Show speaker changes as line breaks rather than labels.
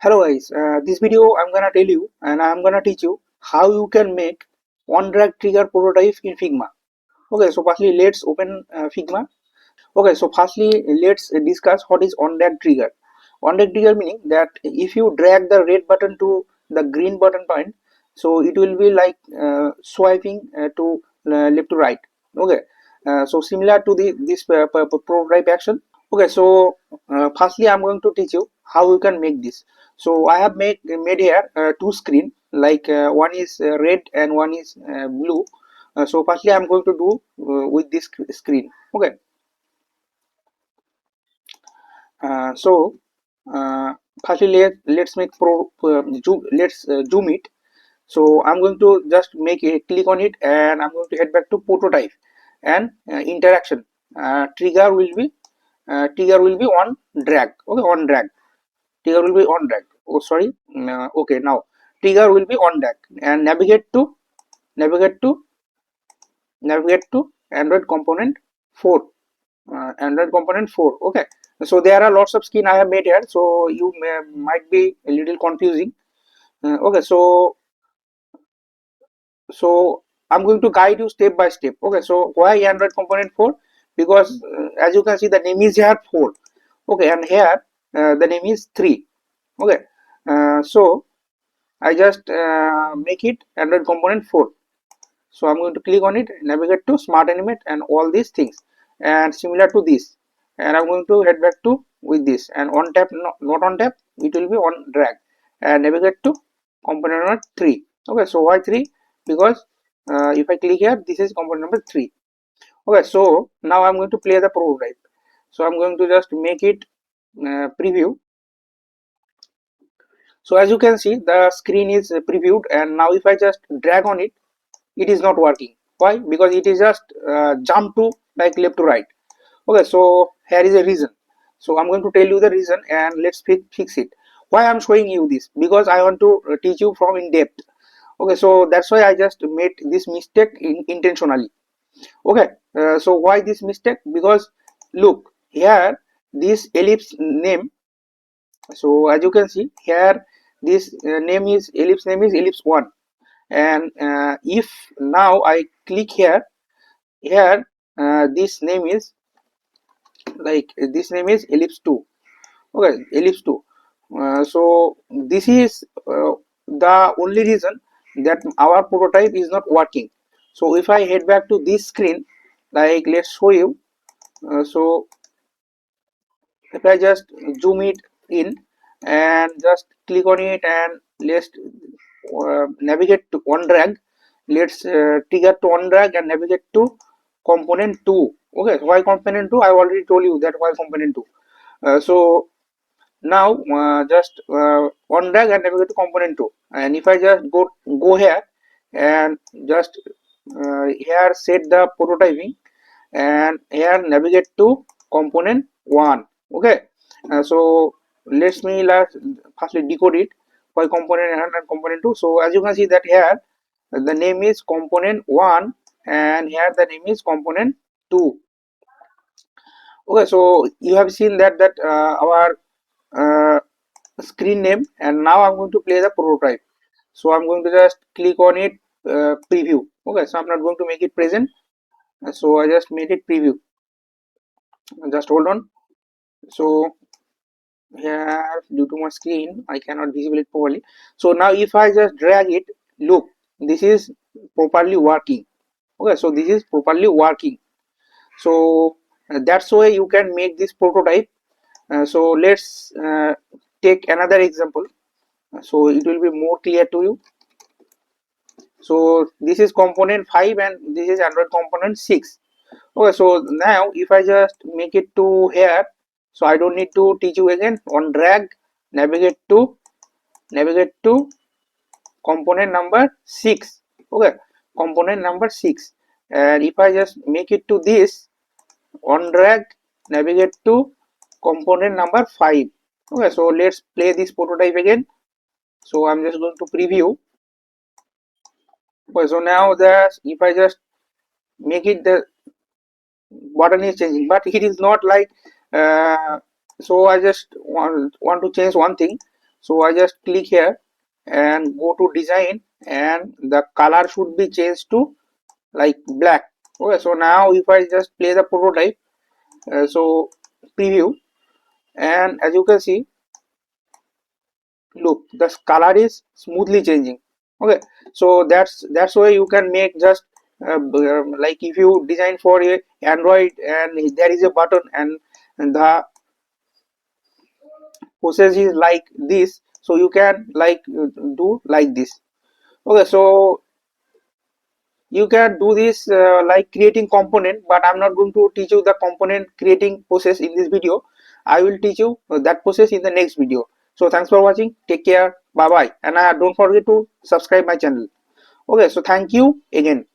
Hello guys, this video I'm gonna tell you and I'm gonna teach you how you can make on drag trigger prototype in Figma. Okay, so firstly let's open Figma. Okay, so firstly let's discuss what is on drag trigger. On drag trigger meaning that if you drag the red button to the green button point, so it will be like swiping to left to right. Okay, so similar to this prototype action. Okay, so firstly I'm going to teach you how you can make this. So I have made here two screen, like one is red and one is blue. So firstly I'm going to do with this screen. Okay, so uh, firstly let's make zoom it. So I'm going to just make a click on it and I'm going to head back to prototype and interaction. Trigger will be on drag. Okay, on drag. Trigger will be on drag. Oh, sorry. Okay, now trigger will be on drag and navigate to navigate to Android component 4. Android component 4. Okay. So there are lots of skin I have made here. So might be a little confusing. Okay. So I'm going to guide you step by step. Okay. So why Android component 4? Because as you can see the name is here 4. Okay, and here the name is 3. Okay, so I just make it Android component 4. So I'm going to click on it, navigate to smart animate and all these things, and similar to this, and I'm going to head back to with this, and on tap, not on tap, it will be on drag, and navigate to component number 3. Okay, so why 3? Because if I click here, this is component number 3. Okay, so now I'm going to play the prototype. So I'm going to just make it preview. So as you can see the screen is previewed, and now if I just drag on it, it is not working. Why? Because it is just jump to like left to right. Okay, so here is a reason. So I'm going to tell you the reason and let's fix it. Why I'm showing you this? Because I want to teach you from in depth. Okay, so that's why I just made this mistake intentionally. Okay, so why this mistake? Because look here, this ellipse name. So as you can see here, this name is ellipse 1, and if now I click here, this name is ellipse 2. Okay, ellipse 2. So this is the only reason that our prototype is not working. So if I head back to this screen, like let's show you. So if I just zoom it in and just click on it and let's navigate to on drag, let's trigger to on drag and navigate to component 2. Okay, why component 2? I already told you that why component 2. So now just on drag and navigate to component 2, and if I just go here and just here set the prototyping and here navigate to component 1. Okay, so let's me last firstly decode it by component 1 and component 2. So as you can see that here the name is component 1 and here the name is component 2. Okay, so you have seen that our uh, screen name, and now I'm going to play the prototype. So I'm going to just click on it, preview. Okay, so I'm not going to make it present, so I just made it preview. Just hold on. So here due to my screen I cannot visible it properly. So now if I just drag it, look, this is properly working. Okay, so this is properly working. So that's why you can make this prototype. So let's take another example so it will be more clear to you. So this is component 5 and this is Android component 6. Okay, so now if I just make it to here, so I don't need to teach you again. On drag, navigate to component number 6. Okay, component number 6, and if I just make it to this, on drag, navigate to component number 5. Okay, so let's play this prototype again. So I'm just going to preview. Okay, so now if I just make it, the button is changing, but it is not like so I just want to change one thing. So I just click here and go to design, and the color should be changed to like black. Okay, so now if I just play the prototype, so preview, and as you can see, look, the color is smoothly changing. Okay, so that's why you can make just like if you design for a Android and there is a button and the process is like this, so you can like do like this. Okay, so you can do this like creating component, but I'm not going to teach you the component creating process in this video. I will teach you that process in the next video. So thanks for watching, take care, bye bye, and don't forget to subscribe my channel. Okay, so thank you again.